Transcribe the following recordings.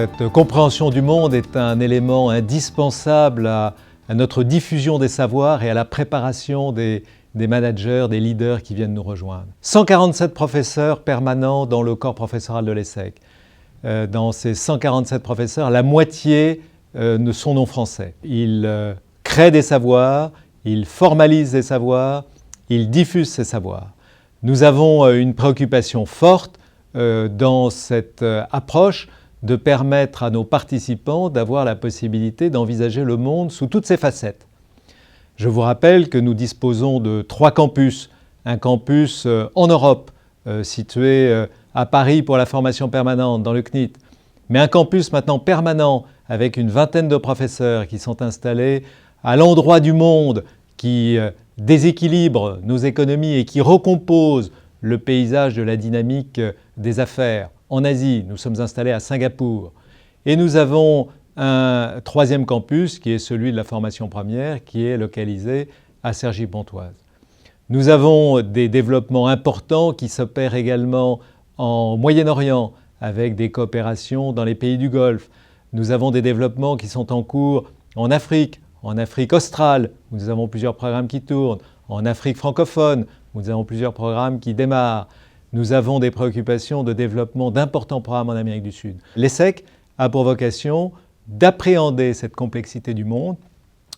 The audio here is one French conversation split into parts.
Cette compréhension du monde est un élément indispensable à notre diffusion des savoirs et à la préparation des managers, des leaders qui viennent nous rejoindre. 147 professeurs permanents dans le corps professoral de l'ESSEC. Dans ces 147 professeurs, la moitié ne sont non français. Ils créent des savoirs, ils formalisent des savoirs, ils diffusent ces savoirs. Nous avons une préoccupation forte dans cette approche de permettre à nos participants d'avoir la possibilité d'envisager le monde sous toutes ses facettes. Je vous rappelle que nous disposons de 3 campus. Un campus en Europe, situé à Paris pour la formation permanente dans le CNIT, mais un campus maintenant permanent avec une vingtaine de professeurs qui sont installés à l'endroit du monde qui déséquilibre nos économies et qui recompose le paysage de la dynamique des affaires. En Asie, nous sommes installés à Singapour. Et nous avons un 3e campus qui est celui de la formation première qui est localisé à Cergy-Pontoise. Nous avons des développements importants qui s'opèrent également en Moyen-Orient avec des coopérations dans les pays du Golfe. Nous avons des développements qui sont en cours en Afrique australe, où nous avons plusieurs programmes qui tournent, en Afrique francophone, où nous avons plusieurs programmes qui démarrent. Nous avons des préoccupations de développement d'importants programmes en Amérique du Sud. L'ESSEC a pour vocation d'appréhender cette complexité du monde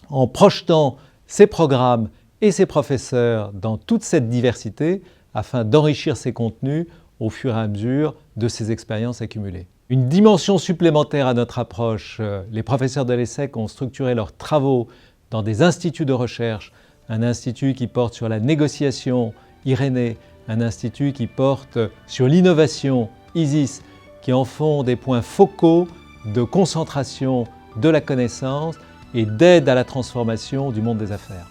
en projetant ses programmes et ses professeurs dans toute cette diversité afin d'enrichir ses contenus au fur et à mesure de ces expériences accumulées. Une dimension supplémentaire à notre approche, les professeurs de l'ESSEC ont structuré leurs travaux dans des instituts de recherche, un institut qui porte sur la négociation, Irénée, un institut qui porte sur l'innovation, ISIS, qui en font des points focaux de concentration de la connaissance et d'aide à la transformation du monde des affaires.